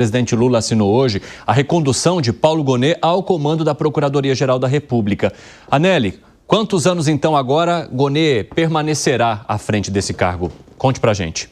presidente Lula assinou hoje a recondução de Paulo Gonet ao comando da Procuradoria-Geral da República. Anely, quantos anos então agora Gonet permanecerá à frente desse cargo? Conte pra gente.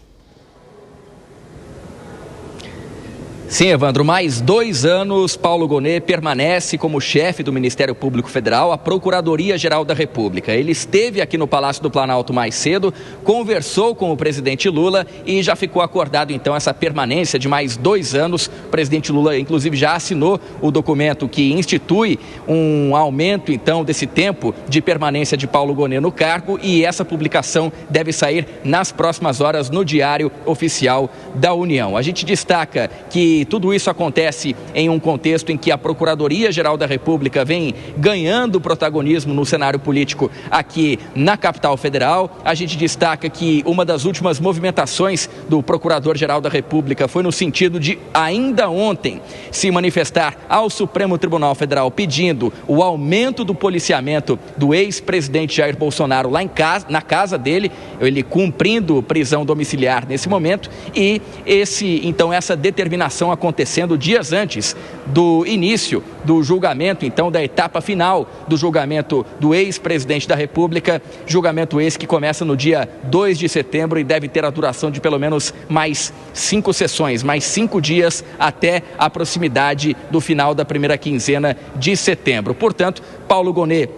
Sim, Evandro, mais 2 anos, Paulo Gonet permanece como chefe do Ministério Público Federal, a Procuradoria-Geral da República. Ele esteve aqui no Palácio do Planalto mais cedo, conversou com o presidente Lula e já ficou acordado, então, essa permanência de mais 2 anos. O presidente Lula, inclusive, já assinou o documento que institui um aumento, então, desse tempo de permanência de Paulo Gonet no cargo, e essa publicação deve sair nas próximas horas no Diário Oficial da União. A gente destaca que tudo isso acontece em um contexto em que a Procuradoria-Geral da República vem ganhando protagonismo no cenário político aqui na capital federal. A gente destaca que uma das últimas movimentações do Procurador-Geral da República foi no sentido de, ainda ontem, se manifestar ao Supremo Tribunal Federal pedindo o aumento do policiamento do ex-presidente Jair Bolsonaro lá na casa dele, ele cumprindo prisão domiciliar nesse momento, e essa determinação acontecendo dias antes do início do julgamento, então, da etapa final do julgamento do ex-presidente da República, julgamento esse que começa no dia 2 de setembro e deve ter a duração de pelo menos mais 5 sessões, mais 5 dias até a proximidade do final da primeira quinzena de setembro. Portanto, Paulo Gonet,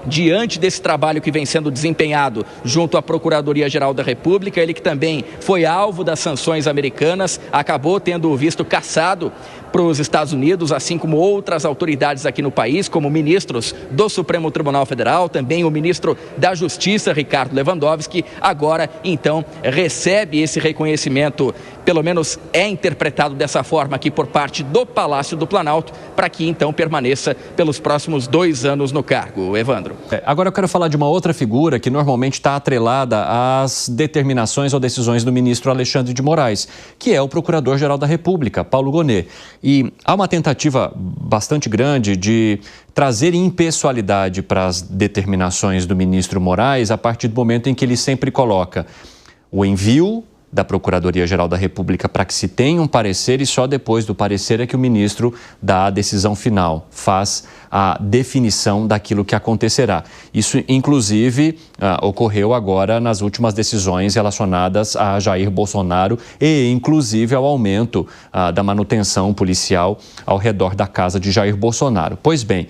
diante desse trabalho que vem sendo desempenhado junto à Procuradoria-Geral da República, ele que também foi alvo das sanções americanas, acabou tendo o visto cassado para os Estados Unidos, assim como outras autoridades aqui no país, como ministros do Supremo Tribunal Federal, também o ministro da Justiça, Ricardo Lewandowski, agora, então, recebe esse reconhecimento, pelo menos é interpretado dessa forma aqui por parte do Palácio do Planalto, para que, então, permaneça pelos próximos 2 anos no cargo. Evandro. Agora eu quero falar de uma outra figura que normalmente está atrelada às determinações ou decisões do ministro Alexandre de Moraes, que é o Procurador-Geral da República, Paulo Gonet. E há uma tentativa bastante grande de trazer impessoalidade para as determinações do ministro Moraes a partir do momento em que ele sempre coloca o envio da Procuradoria-Geral da República para que se tenha um parecer, e só depois do parecer é que o ministro dá a decisão final, faz a definição daquilo que acontecerá. Isso, inclusive, ocorreu agora nas últimas decisões relacionadas a Jair Bolsonaro e, inclusive, ao aumento da manutenção policial ao redor da casa de Jair Bolsonaro. Pois bem,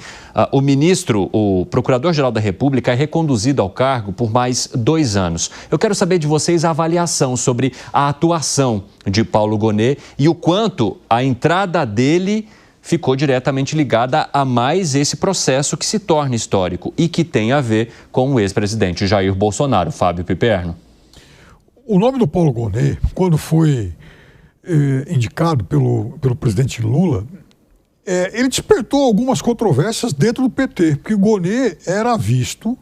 o Procurador-Geral da República é reconduzido ao cargo por mais 2 anos. Eu quero saber de vocês a avaliação sobre a atuação de Paulo Gonet e o quanto a entrada dele ficou diretamente ligada a mais esse processo que se torna histórico e que tem a ver com o ex-presidente Jair Bolsonaro. Fábio Piperno. O nome do Paulo Gonet, quando foi indicado pelo presidente Lula, ele despertou algumas controvérsias dentro do PT, porque o Gonet era visto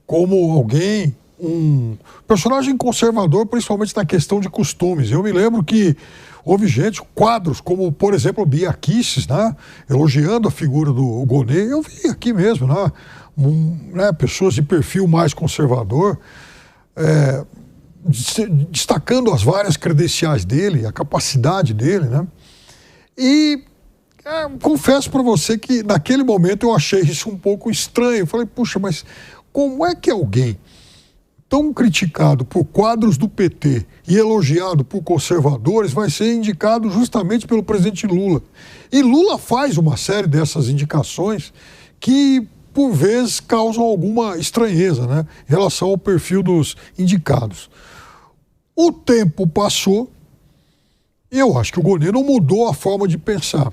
como alguém, um personagem conservador, principalmente na questão de costumes. Eu me lembro que houve gente, quadros como, por exemplo, Bia Kicis, né, elogiando a figura do Gonet. Eu vi aqui mesmo, pessoas de perfil mais conservador, destacando as várias credenciais dele, a capacidade dele, né? E confesso para você que naquele momento eu achei isso um pouco estranho. Eu falei, puxa, mas como é que alguém tão criticado por quadros do PT e elogiado por conservadores vai ser indicado justamente pelo presidente Lula? E Lula faz uma série dessas indicações que, por vezes, causam alguma estranheza, né, em relação ao perfil dos indicados. O tempo passou e eu acho que o Gonet não mudou a forma de pensar,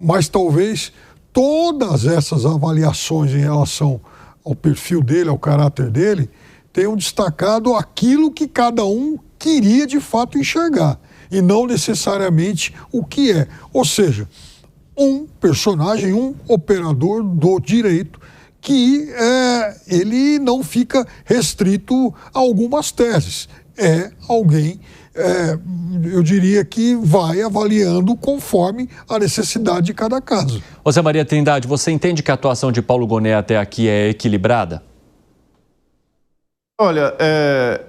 mas talvez todas essas avaliações em relação ao perfil dele, ao caráter dele, tenham destacado aquilo que cada um queria de fato enxergar, e não necessariamente o que é. Ou seja, um personagem, um operador do direito que ele não fica restrito a algumas teses. É alguém, eu diria que vai avaliando conforme a necessidade de cada caso. José Maria Trindade, você entende que a atuação de Paulo Gonet até aqui é equilibrada? Olha, é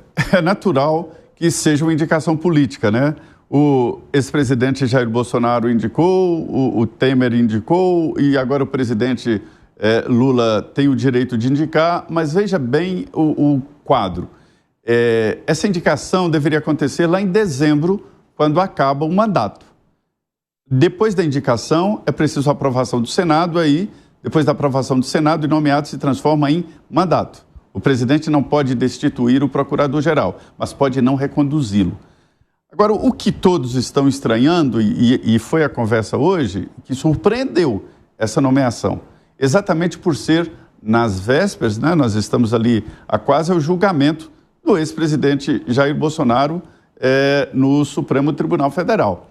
natural que seja uma indicação política, né? O ex-presidente Jair Bolsonaro indicou, o Temer indicou e agora o presidente Lula tem o direito de indicar, mas veja bem o quadro. Essa indicação deveria acontecer lá em dezembro, quando acaba o mandato. Depois da indicação, é preciso a aprovação do Senado, aí, depois da aprovação do Senado, o nomeado se transforma em mandato. O presidente não pode destituir o procurador-geral, mas pode não reconduzi-lo. Agora, o que todos estão estranhando, e foi a conversa hoje, que surpreendeu essa nomeação, exatamente por ser nas vésperas, né, nós estamos ali a quase ao julgamento do ex-presidente Jair Bolsonaro no Supremo Tribunal Federal.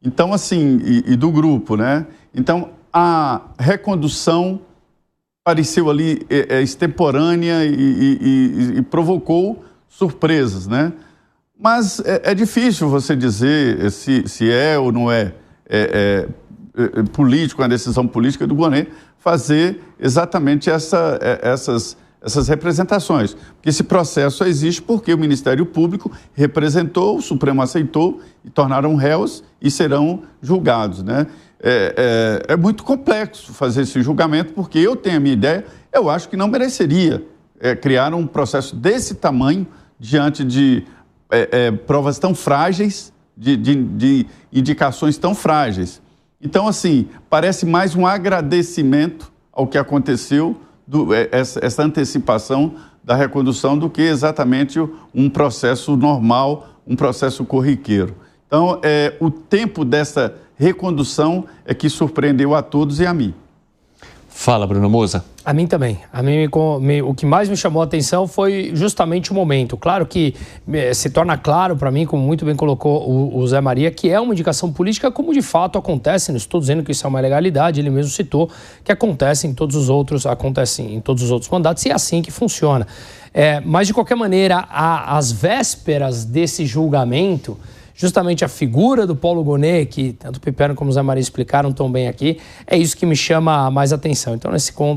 Então, assim, e do grupo, né? Então, a recondução pareceu ali extemporânea e provocou surpresas, né? Mas é difícil você dizer se é ou não é político, uma decisão política do Gonê, fazer exatamente essas representações. Porque esse processo existe porque o Ministério Público representou, o Supremo aceitou e tornaram réus e serão julgados, né? É muito complexo fazer esse julgamento porque eu tenho a minha ideia, eu acho que não mereceria criar um processo desse tamanho diante de provas tão frágeis, de indicações tão frágeis. Então, assim, parece mais um agradecimento ao que aconteceu, essa antecipação da recondução, do que exatamente um processo normal, um processo corriqueiro. Então, o tempo dessa recondução é que surpreendeu a todos e a mim. Fala, Bruno Moza. A mim também. O que mais me chamou a atenção foi justamente o momento. Claro que se torna claro para mim, como muito bem colocou o Zé Maria, que é uma indicação política, como de fato acontece. Não estou dizendo que isso é uma ilegalidade, ele mesmo citou que acontece em todos os outros mandatos, e é assim que funciona. Mas, de qualquer maneira, às vésperas desse julgamento, justamente a figura do Paulo Gonê, que tanto o Piperno como o Zé Maria explicaram tão bem aqui, é isso que me chama mais atenção. Então,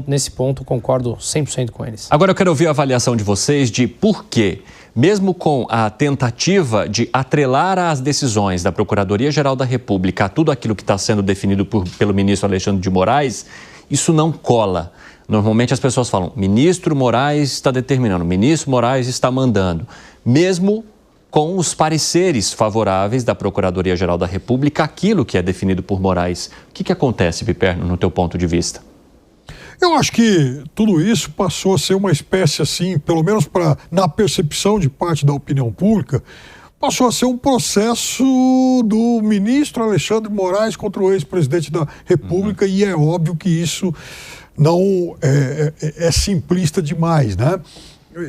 nesse ponto, concordo 100% com eles. Agora eu quero ouvir a avaliação de vocês de por que, mesmo com a tentativa de atrelar as decisões da Procuradoria-Geral da República a tudo aquilo que está sendo definido pelo ministro Alexandre de Moraes, isso não cola. Normalmente as pessoas falam, ministro Moraes está determinando, ministro Moraes está mandando. Mesmo com os pareceres favoráveis da Procuradoria-Geral da República, aquilo que é definido por Moraes. O que acontece, Piperno, no teu ponto de vista? Eu acho que tudo isso passou a ser uma espécie, assim, pelo menos na percepção de parte da opinião pública, passou a ser um processo do ministro Alexandre de Moraes contra o ex-presidente da República, e é óbvio que isso não é simplista demais, né?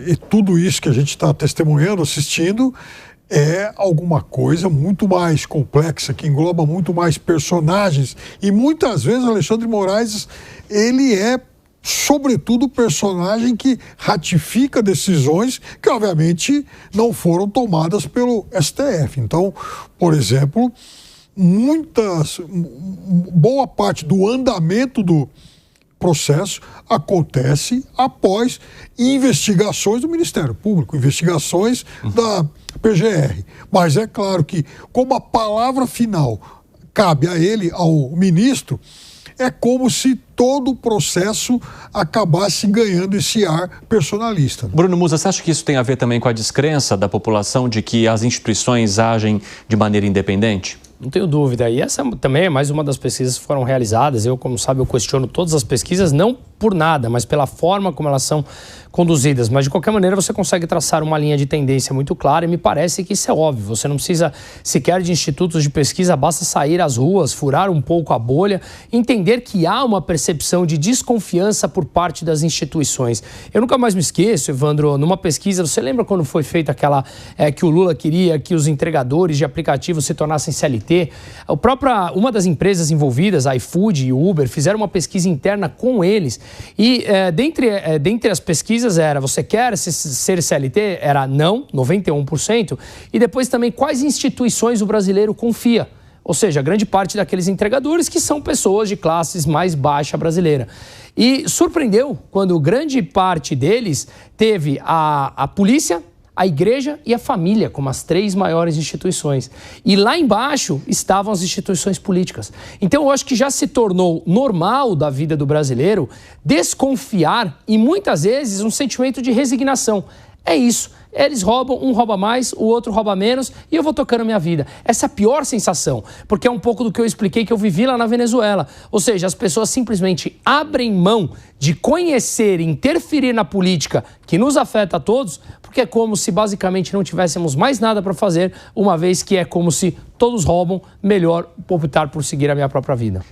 E tudo isso que a gente está testemunhando, assistindo, é alguma coisa muito mais complexa, que engloba muito mais personagens. E muitas vezes Alexandre de Moraes, ele é, sobretudo, o personagem que ratifica decisões que, obviamente, não foram tomadas pelo STF. Então, por exemplo, boa parte do andamento do processo acontece após investigações do Ministério Público, investigações da PGR. Mas é claro que, como a palavra final cabe a ele, ao ministro, é como se todo o processo acabasse ganhando esse ar personalista. Bruno Musa, você acha que isso tem a ver também com a descrença da população de que as instituições agem de maneira independente? Não tenho dúvida. E essa também é mais uma das pesquisas que foram realizadas. Eu, como sabe, eu questiono todas as pesquisas, não por nada, mas pela forma como elas são conduzidas. Mas, de qualquer maneira, você consegue traçar uma linha de tendência muito clara e me parece que isso é óbvio. Você não precisa sequer de institutos de pesquisa, basta sair às ruas, furar um pouco a bolha, entender que há uma percepção de desconfiança por parte das instituições. Eu nunca mais me esqueço, Evandro, numa pesquisa, você lembra quando foi feita aquela que o Lula queria que os entregadores de aplicativos se tornassem CLT? Uma das empresas envolvidas, a iFood e o Uber, fizeram uma pesquisa interna com eles. E dentre as pesquisas era, você quer ser CLT? Era não, 91%. E depois também, quais instituições o brasileiro confia? Ou seja, grande parte daqueles entregadores que são pessoas de classes mais baixa brasileira. E surpreendeu quando grande parte deles teve a polícia, a igreja e a família como as 3 maiores instituições. E lá embaixo estavam as instituições políticas. Então eu acho que já se tornou normal da vida do brasileiro desconfiar e muitas vezes um sentimento de resignação. É isso. Eles roubam, um rouba mais, o outro rouba menos e eu vou tocando a minha vida. Essa é a pior sensação, porque é um pouco do que eu expliquei que eu vivi lá na Venezuela. Ou seja, as pessoas simplesmente abrem mão de conhecer e interferir na política que nos afeta a todos, porque é como se basicamente não tivéssemos mais nada para fazer, uma vez que é como se todos roubam, melhor optar por seguir a minha própria vida.